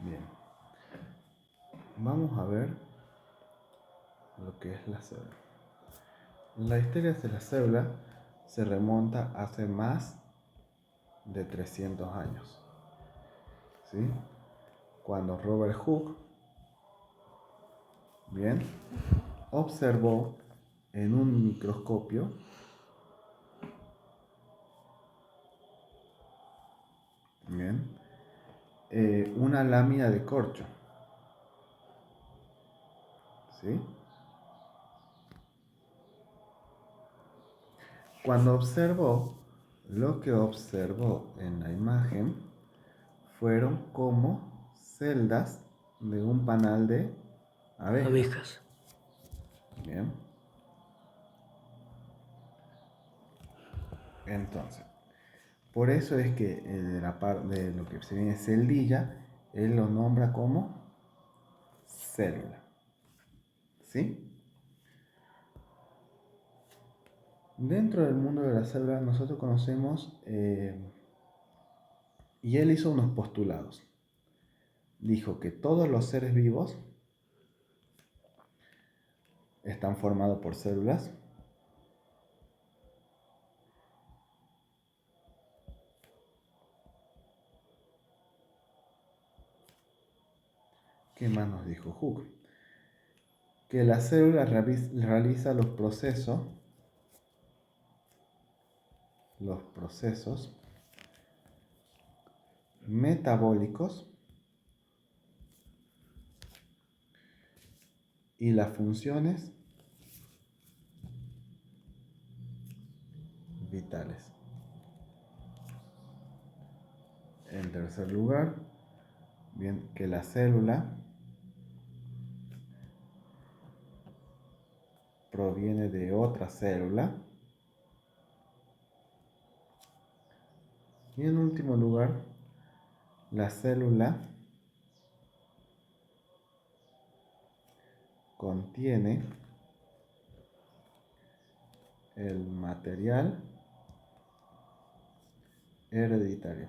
Bien, vamos a ver lo que es la célula. La historia de la célula se remonta hace más de 300 años, ¿sí? Cuando Robert Hooke, bien, observó en un microscopio bien, una lámina de corcho, ¿sí? Cuando observó, lo que observó en la imagen fueron como celdas de un panal de abejas. Abejas. Bien. Entonces, por eso es que de la parte de lo que se viene celdilla, él lo nombra como célula. ¿Sí? Dentro del mundo de la célula nosotros conocemos, y él hizo unos postulados. Dijo que todos los seres vivos están formados por células. ¿Qué más nos dijo Hooke? Que la célula realiza los procesos metabólicos y las funciones vitales. En tercer lugar, bien, que la célula proviene de otra célula. Y en último lugar, la célula contiene el material hereditario.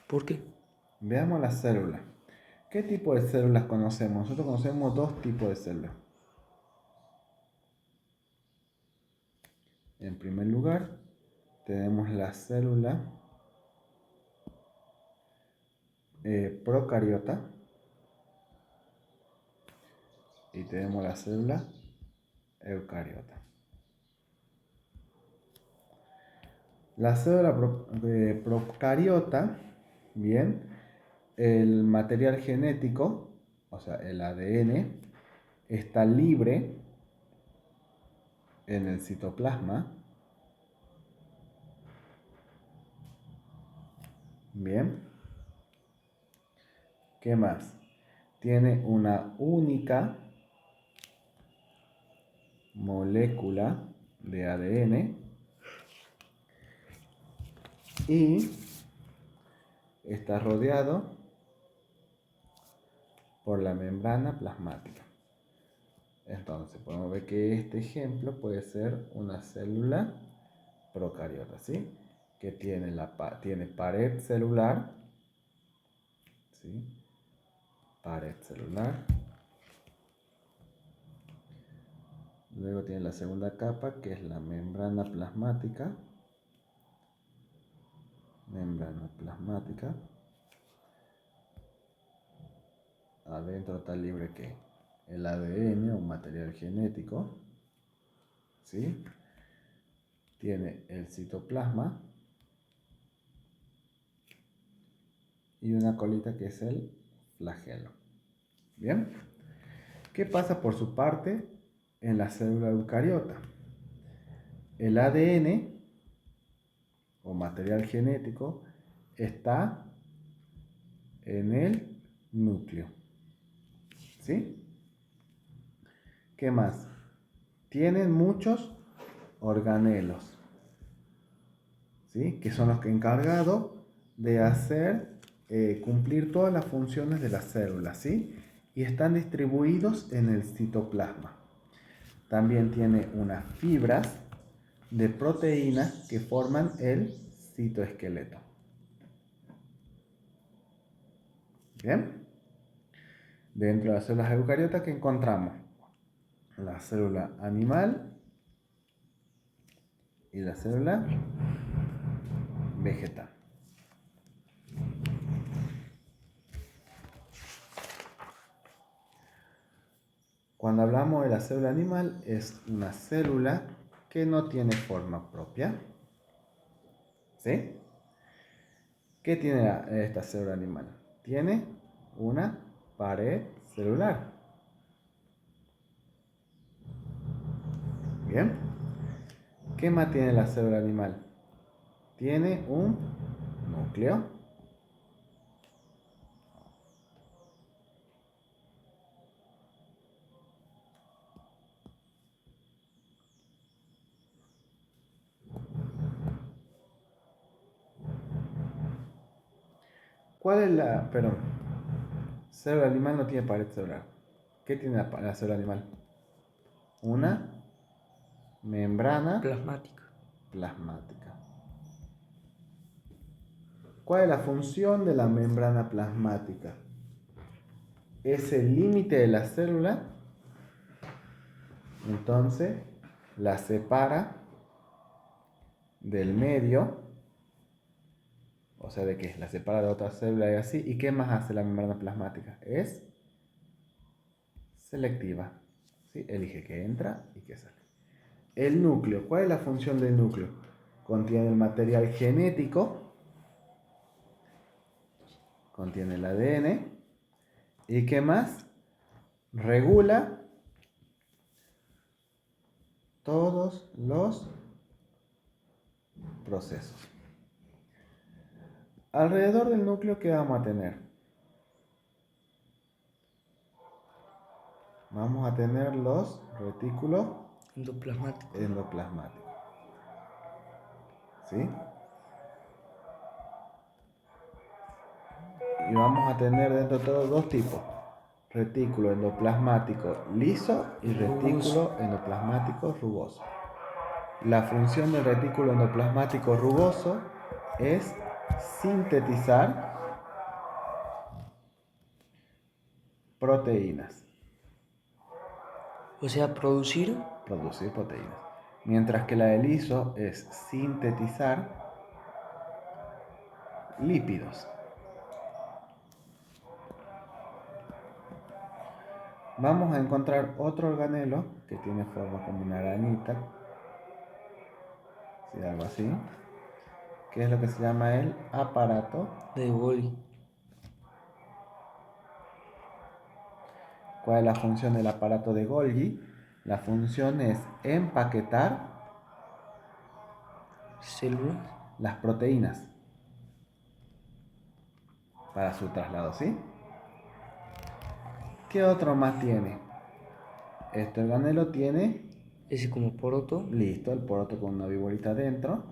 ¿Por qué? Veamos la célula. ¿Qué tipo de células conocemos? Nosotros conocemos dos tipos de células. En primer lugar, tenemos la célula procariota y tenemos la célula eucariota. La célula procariota, bien, el material genético, o sea, el ADN, está libre en el citoplasma. Bien. ¿Qué más? Tiene una única molécula de ADN y está rodeado por la membrana plasmática. Entonces podemos ver que este ejemplo puede ser una célula procariota, ¿sí? Que tiene pared celular, ¿sí? Pared celular. Luego tiene la segunda capa, que es la membrana plasmática. Membrana plasmática. Adentro está libre que el ADN o material genético, ¿sí? Tiene el citoplasma y una colita que es el flagelo. ¿Bien? ¿Qué pasa por su parte en la célula eucariota? El ADN o material genético está en el núcleo. ¿Sí? ¿Qué más? Tienen muchos organelos, ¿sí? Que son los que encargados de hacer cumplir todas las funciones de la célula, ¿sí? Y están distribuidos en el citoplasma. también tiene unas fibras de proteínas que forman el citoesqueleto. Bien. Dentro de las células eucariotas que encontramos la célula animal y la célula vegetal. Cuando hablamos de la célula animal, es una célula que no tiene forma propia. ¿Sí? ¿Qué tiene esta célula animal? Tiene una pared celular. Bien. ¿Qué más tiene la célula animal? Tiene un núcleo. ¿Cuál es la...? Perdón. Célula animal no tiene pared celular. ¿Qué tiene la célula animal? Una membrana Plasmática. plasmática. ¿Cuál es la función de la membrana plasmática? Es el límite de la célula, entonces la separa del medio, o sea, de que la separa de otra célula y así. ¿Y qué más hace la membrana plasmática? Es selectiva, ¿sí? Elige qué entra y qué sale. El núcleo, ¿cuál es la función del núcleo? Contiene el material genético, contiene el ADN, ¿y qué más? Regula todos los procesos. Alrededor del núcleo, ¿qué vamos a tener? Vamos a tener los retículos Endoplasmático. endoplasmáticos. ¿Sí? Y vamos a tener dentro de todo dos tipos. Retículo endoplasmático liso y retículo endoplasmático rugoso. La función del retículo endoplasmático rugoso es sintetizar proteínas. O sea, producir Proteínas. Mientras que la de liso es sintetizar lípidos. Vamos a encontrar otro organelo que tiene forma como una arañita, ¿sí? Algo así, que es lo que se llama el aparato de Golgi. ¿Cuál es la función del aparato de Golgi? La función es empaquetar Células. las proteínas para su traslado, ¿sí? ¿Qué otro más tiene? Este organelo tiene, Ese como poroto. listo, el poroto con una viborita adentro.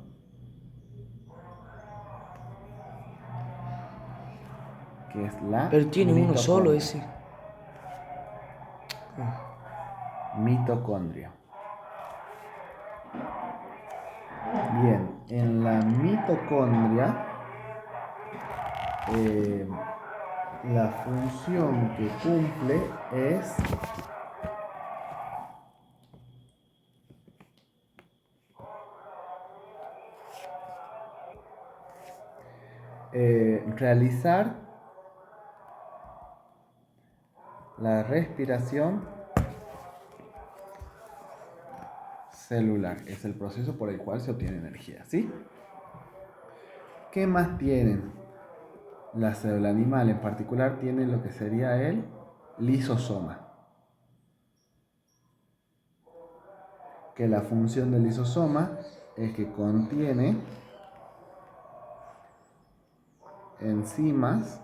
Que es la Pero tiene uno solo mitocondria. ese. Mitocondria. Bien, en la mitocondria la función que cumple es realizar la respiración celular. Es el proceso por el cual se obtiene energía, ¿sí? ¿Qué más tienen? La célula animal en particular tiene lo que sería el lisosoma. Que la función del lisosoma es que contiene enzimas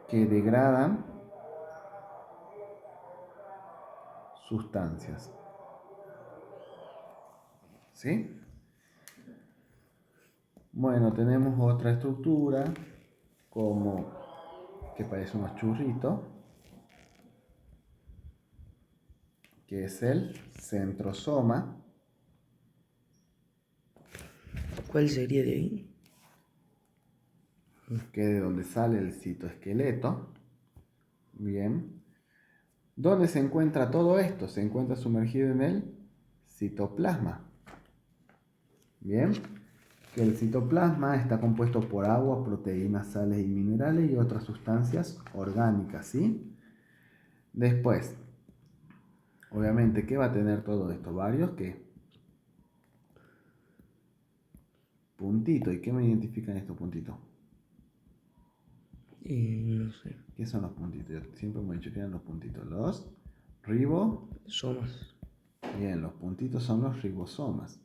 que degradan sustancias. ¿Sí? Bueno, tenemos otra estructura como que parece unos churritos. que es el centrosoma, ¿Cuál sería de ahí? que es de donde sale el citoesqueleto. Bien. ¿Dónde se encuentra todo esto? Se encuentra sumergido en el citoplasma. Bien. Que el citoplasma está compuesto por agua, proteínas, sales y minerales y otras sustancias orgánicas, ¿sí? Después, obviamente, ¿qué va a tener todo esto? Varios, ¿qué? Puntitos. ¿Y qué me identifican estos puntitos? No sé. ¿Qué son los puntitos? Yo siempre me he dicho que eran los puntitos. Los ribosomas. Somas. Bien, los puntitos son los ribosomas.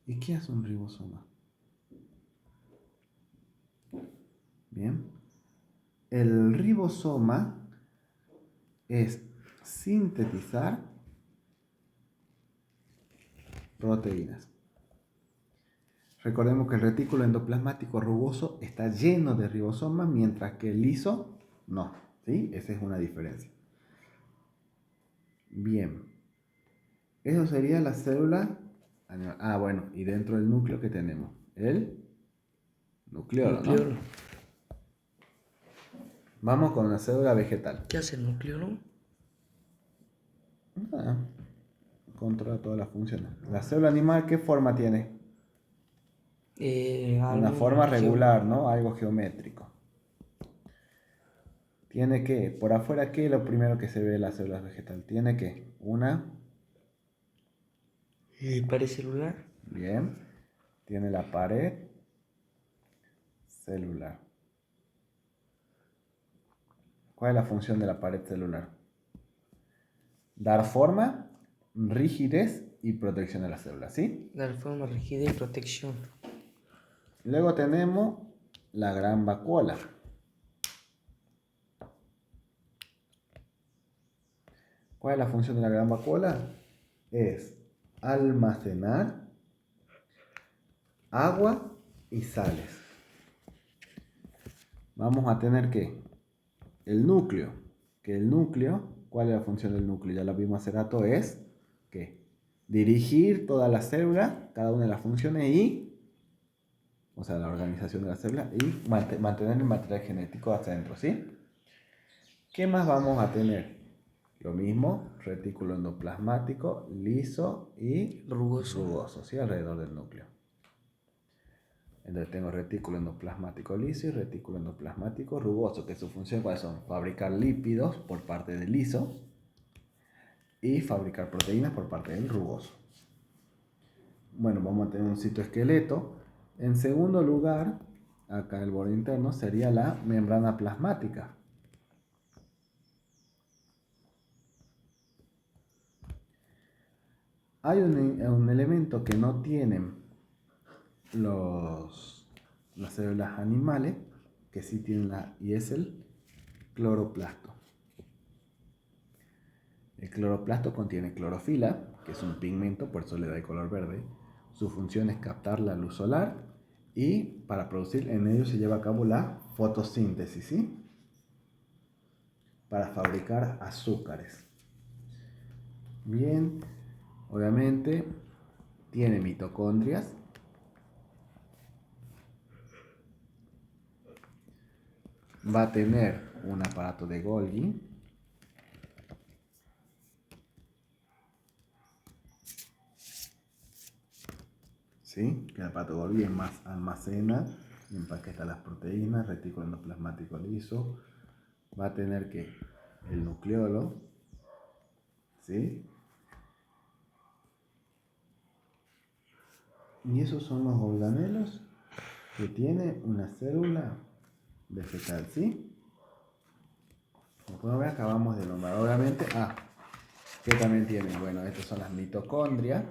¿Y qué hace un ribosoma? Bien. El ribosoma es sintetizar proteínas. Recordemos que el retículo endoplasmático rugoso está lleno de ribosomas, mientras que el liso no. ¿Sí? Esa es una diferencia. Bien. Eso sería la célula animal. Ah, bueno, y dentro del núcleo que tenemos el nucleolo, ¿no? Nucleolo. Vamos con la célula vegetal. ¿Qué hace el nucleolo? Ah, controla todas las funciones. La célula animal, ¿qué forma tiene? Una Algo forma regular, ¿no? Algo geométrico. Tiene que, por afuera, ¿qué es lo primero que se ve de la célula vegetal? Tiene que, una, pared celular. bien, tiene la pared celular. ¿Cuál es la función de la pared celular? Dar forma, rigidez y protección a la célula, ¿sí? Dar forma, rigidez y protección. Luego tenemos la gran vacuola. ¿Cuál es la función de la gran vacuola? Es almacenar agua y sales. Vamos a tener que el núcleo, ¿cuál es la función del núcleo? Ya lo vimos hace rato, es que dirigir toda la célula, cada una de las funciones o sea, la organización de la célula y mantener el material genético hacia adentro, ¿sí? ¿Qué más vamos a tener? Lo mismo, retículo endoplasmático, liso y rugoso, ¿sí? Alrededor del núcleo. Entonces tengo retículo endoplasmático liso y retículo endoplasmático rugoso, que su función ¿cuáles son? Fabricar lípidos por parte del liso y fabricar proteínas por parte del rugoso. Bueno, vamos a tener un citoesqueleto. En segundo lugar, acá el borde interno sería la membrana plasmática. Hay un elemento que no tienen las células animales, que sí tienen y es el cloroplasto. El cloroplasto contiene clorofila, que es un pigmento, por eso le da el color verde. Su función es captar la luz solar y para producir en ello se lleva a cabo la fotosíntesis, ¿sí? Para fabricar azúcares. Bien, obviamente tiene mitocondrias. Va a tener un aparato de Golgi. ¿Sí? Que el aparato Golgi almacena y empaqueta las proteínas, retículo endoplasmático liso. Va a tener que el nucleolo, ¿sí? Y esos son los organelos que tiene una célula vegetal, ¿sí? Como pueden ver, acabamos de nombrar, obviamente, que también tiene, bueno, estas son las mitocondrias,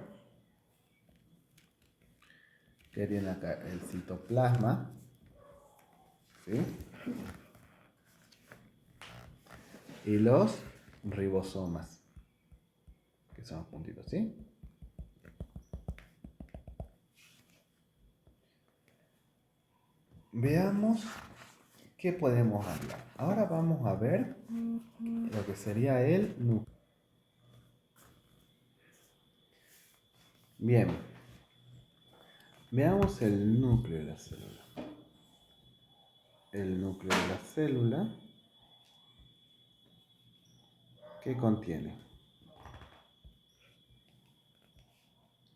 que tiene acá el citoplasma, ¿sí? Y los ribosomas, que son los puntitos, ¿sí? Veamos qué podemos hablar. Ahora vamos a ver lo que sería el núcleo. Bien, veamos el núcleo de la célula. El núcleo de la célula, ¿qué contiene?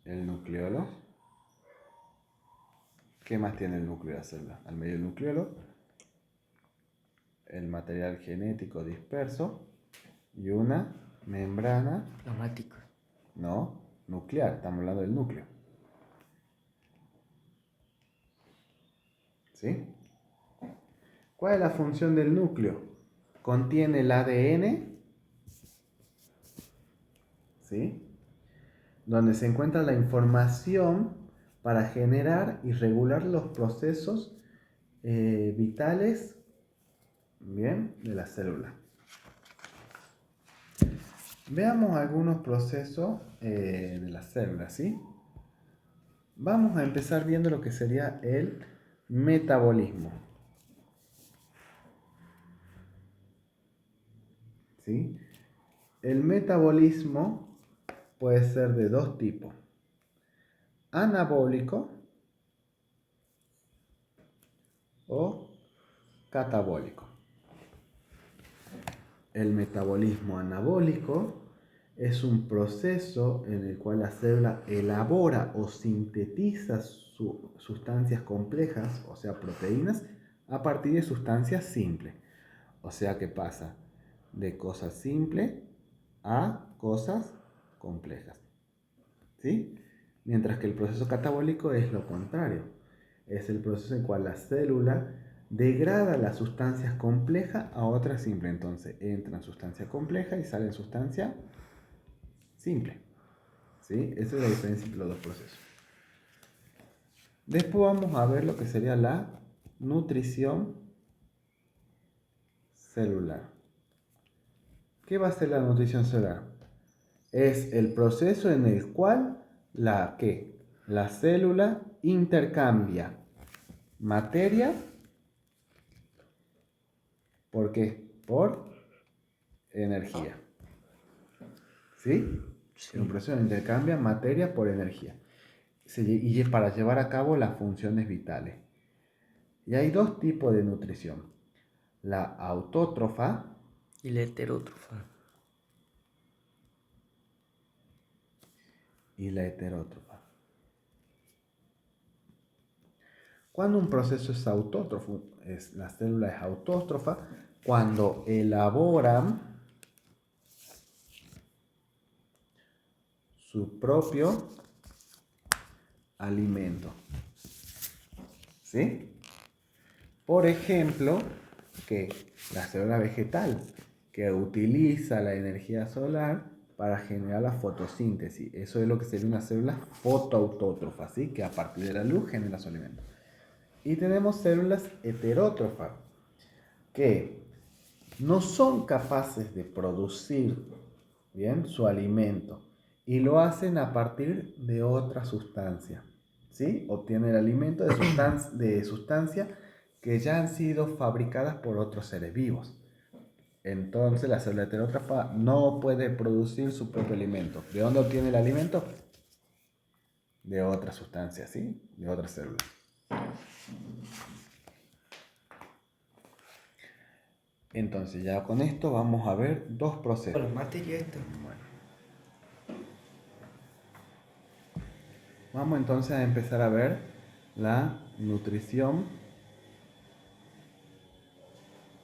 El nucleolo. ¿Qué más tiene el núcleo de la célula? Al medio del nucleolo, el material genético disperso y una membrana. Plasmático. No, nuclear, estamos hablando del núcleo. ¿Sí? ¿Cuál es la función del núcleo? Contiene el ADN, ¿sí? Donde se encuentra la información para generar y regular los procesos vitales, bien, de la célula. Veamos algunos procesos de la célula, ¿sí? Vamos a empezar viendo lo que sería el metabolismo. ¿Sí? El metabolismo puede ser de dos tipos: anabólico o catabólico. El metabolismo anabólico es un proceso en el cual la célula elabora o sintetiza sustancias complejas, o sea, proteínas, a partir de sustancias simples. O sea que pasa de cosas simples a cosas complejas. ¿Sí? Mientras que el proceso catabólico es lo contrario. Es el proceso en el cual la célula degrada las sustancias complejas a otras simples. Entonces entran sustancias complejas y salen sustancias simples. ¿Sí? Esa es la diferencia entre los dos procesos. Después vamos a ver lo que sería la nutrición celular. ¿Qué va a ser la nutrición celular? Es el proceso en el cual la célula intercambia materia. ¿Por qué? Por energía. ¿Sí? Es un proceso de intercambia materia por energía. Y es para llevar a cabo las funciones vitales. Y hay dos tipos de nutrición: la autótrofa Y la heterótrofa. y la heterótrofa. Cuando un proceso es autótrofo, la célula es autótrofa cuando elaboran su propio alimento. ¿Sí? Por ejemplo, que la célula vegetal, que utiliza la energía solar para generar la fotosíntesis. Eso es lo que sería una célula fotoautótrofa, ¿sí? Que a partir de la luz genera su alimento. Y tenemos células heterótrofas, que no son capaces de producir bien su alimento y lo hacen a partir de otra sustancia. ¿Sí? Obtienen el alimento de sustancias que ya han sido fabricadas por otros seres vivos. Entonces la célula heterótrofa no puede producir su propio alimento. ¿De dónde obtiene el alimento? De otra sustancia, ¿sí? De otras células. Entonces ya con esto vamos a ver dos procesos. La materia esta. Bueno. Vamos entonces a empezar a ver la nutrición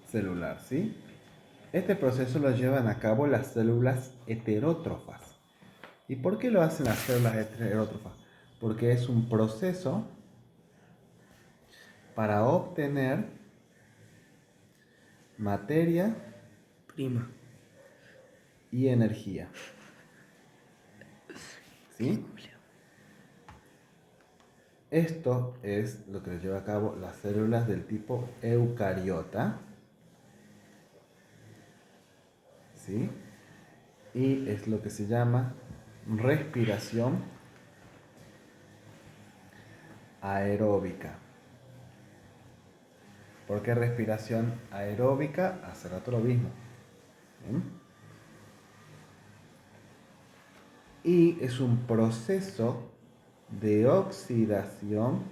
celular, ¿sí? Este proceso lo llevan a cabo las células heterótrofas. ¿Y por qué lo hacen las células heterótrofas? Porque es un proceso para obtener materia Prima. y energía. ¿Sí? Esto es lo que lleva a cabo las células del tipo eucariota. ¿Sí? Y es lo que se llama respiración aeróbica. ¿Por qué respiración aeróbica? Hace rato lo mismo. ¿Bien? Y es un proceso de oxidación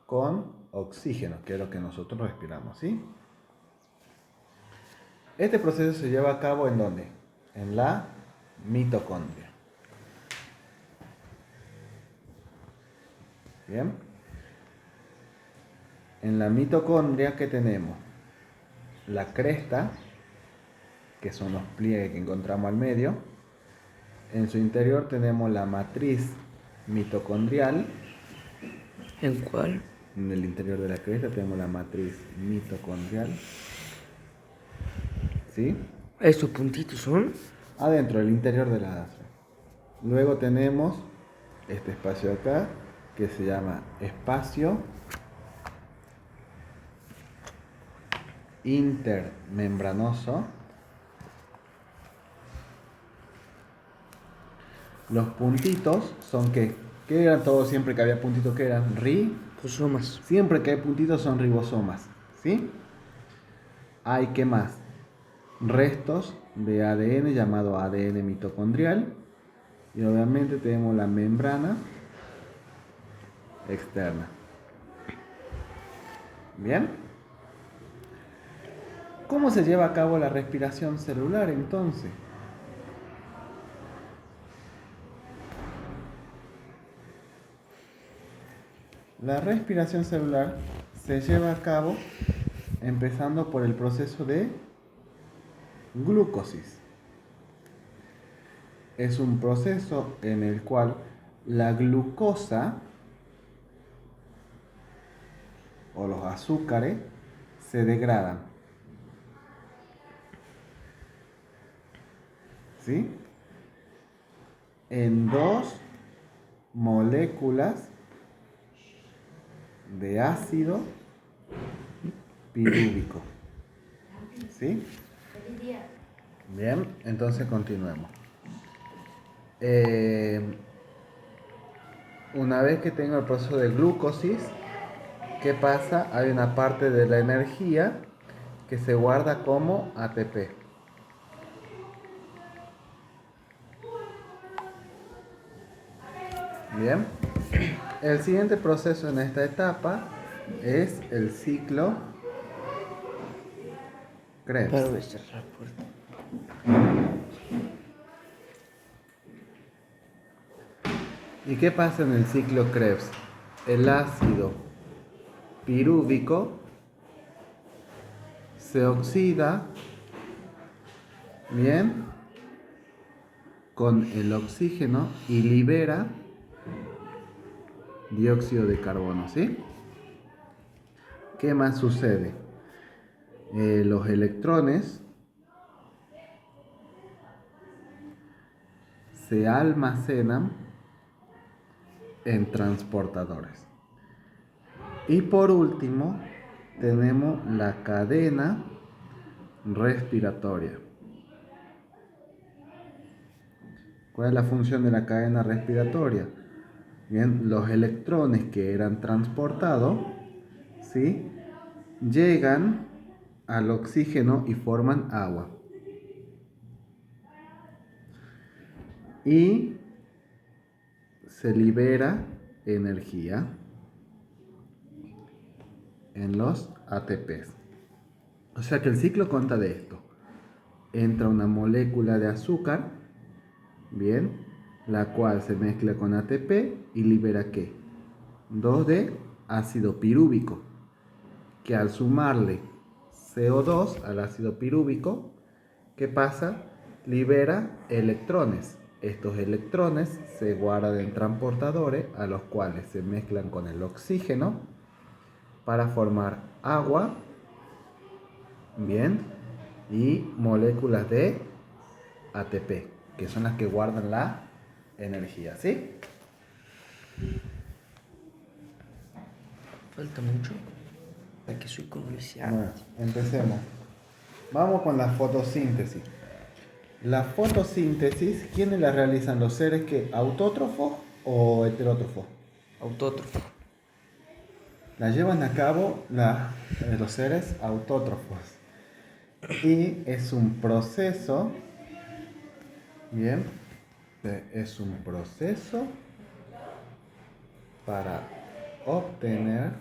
con oxígeno, que es lo que nosotros respiramos, ¿sí? Este proceso se lleva a cabo ¿en dónde? En la mitocondria. Bien. En la mitocondria, ¿qué tenemos? La cresta, que son los pliegues que encontramos al medio. En su interior tenemos la matriz mitocondrial. ¿En cuál? En el interior de la cresta tenemos la matriz mitocondrial. ¿Sí? ¿Estos puntitos son? Adentro, el interior de la asa. Luego tenemos este espacio acá, que se llama espacio intermembranoso. Los puntitos son ¿qué eran todos siempre que había puntitos? ¿Qué eran? Ribosomas. Siempre que hay puntitos son ribosomas, ¿sí? Hay, ¿qué más? Restos de ADN llamado ADN mitocondrial. Y obviamente tenemos la membrana externa. ¿Bien? ¿Cómo se lleva a cabo la respiración celular entonces? La respiración celular se lleva a cabo empezando por el proceso de glucosis. Es un proceso en el cual la glucosa o los azúcares se degradan. ¿Sí? En dos moléculas de ácido pirúvico. ¿Sí? Bien, entonces continuemos. Una vez que tengo el proceso de glucosis, ¿qué pasa? Hay una parte de la energía que se guarda como ATP. Bien. El siguiente proceso en esta etapa es el ciclo Krebs. Para cerrar la puerta. ¿Y qué pasa en el ciclo Krebs? El ácido pirúvico se oxida, bien, con el oxígeno y libera dióxido de carbono, ¿sí? ¿Qué más sucede? Los electrones se almacenan en transportadores. Y por último, tenemos la cadena respiratoria. ¿Cuál es la función de la cadena respiratoria? Bien, los electrones que eran transportados, ¿sí?, llegan al oxígeno y forman agua. Y se libera energía en los ATPs. O sea que el ciclo consta de esto. Entra una molécula de azúcar, bien, la cual se mezcla con ATP y libera ¿qué? 2 de ácido pirúvico, que al sumarle CO2 al ácido pirúvico, ¿qué pasa? Libera electrones. Estos electrones se guardan en transportadores a los cuales se mezclan con el oxígeno para formar agua, bien, y moléculas de ATP, que son las que guardan la energía, ¿sí? Falta mucho. Es que soy comercial. Bueno, empecemos. Vamos con la fotosíntesis. La fotosíntesis, ¿quiénes la realizan? ¿Los seres que autótrofos o heterótrofos? Autótrofo. La llevan a cabo los seres autótrofos. Y es un proceso, bien, Es un proceso para obtener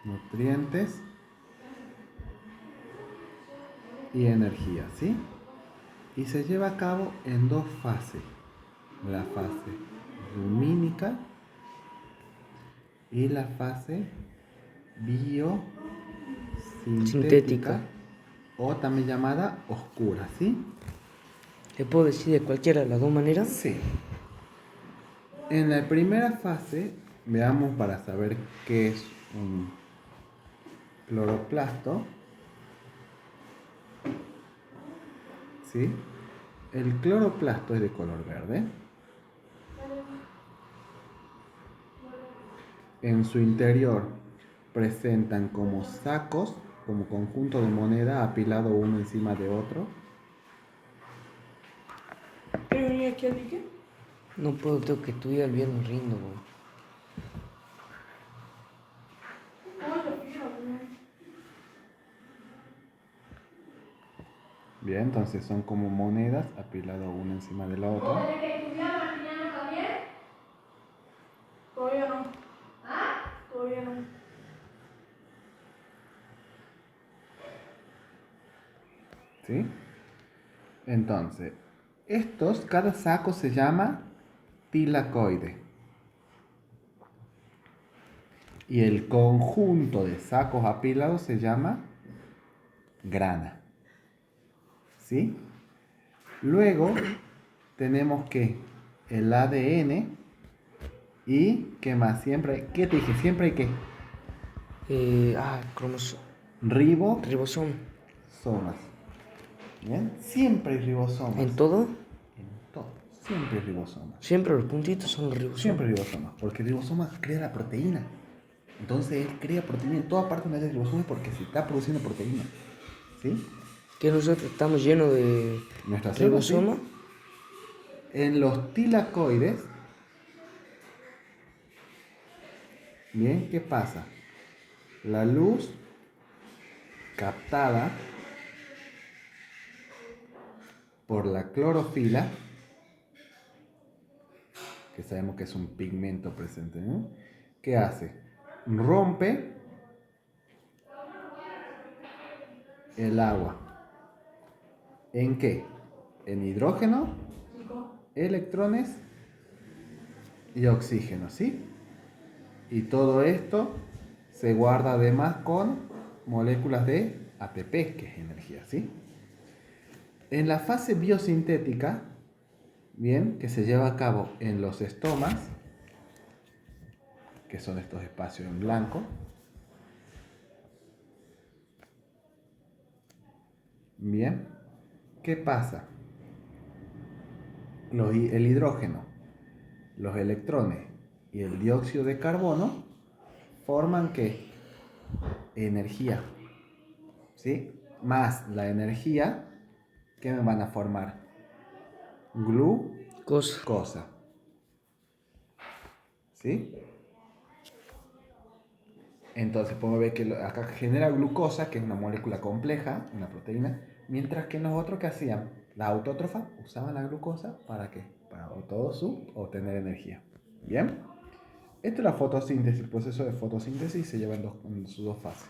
nutrientes y energía, ¿sí? Y se lleva a cabo en dos fases. La fase lumínica y la fase biosintética o también llamada oscura, ¿sí? ¿Le puedo decir de cualquiera de las dos maneras? Sí. En la primera fase, veamos para saber qué es un cloroplasto, ¿sí? El cloroplasto es de color verde. En su interior presentan como sacos, como conjunto de moneda apilado uno encima de otro. ¿Quieres venir aquí al dique? No puedo, tengo que estudiar el viernes rindo, güey. Bien, entonces son como monedas apilado una encima de la otra. ¿Tienes que estudiar mañana también? Todavía no. ¿Ah? Todavía no. ¿Sí? Entonces, cada saco se llama tilacoide. Y el conjunto de sacos apilados se llama grana. ¿Sí? Luego tenemos que el ADN y ¿qué más? ¿Qué te dije? Siempre hay que ribosomas. Ribosoma. ¿Bien? Siempre hay ribosomas. ¿En todo? En todo. Siempre hay ribosomas. Siempre los puntitos son los ribosomas. Siempre hay ribosomas. Porque el ribosoma crea la proteína. Entonces él crea proteína en toda parte donde hay ribosomas porque se está produciendo proteína. ¿Sí? Que nosotros estamos llenos de Nuestra célula, ribosoma. ¿sí? En los tilacoides, bien, ¿qué pasa? La luz captada por la clorofila, que sabemos que es un pigmento presente, ¿no? ¿Qué hace? Rompe el agua. ¿En qué? En hidrógeno, electrones y oxígeno, ¿sí? Y todo esto se guarda además con moléculas de ATP, que es energía, ¿sí? En la fase biosintética, bien, que se lleva a cabo en los estomas, que son estos espacios en blanco, bien, ¿qué pasa? El hidrógeno, los electrones y el dióxido de carbono forman ¿qué? Energía, ¿sí? Más la energía, ¿qué me van a formar? Glucosa. ¿Sí? Entonces podemos ver que acá genera glucosa, que es una molécula compleja, una proteína, mientras que los otros que hacían, la autótrofa, usaban la glucosa ¿para qué? Para obtener energía. ¿Bien? Esto es la fotosíntesis, el proceso de fotosíntesis se lleva en sus dos fases.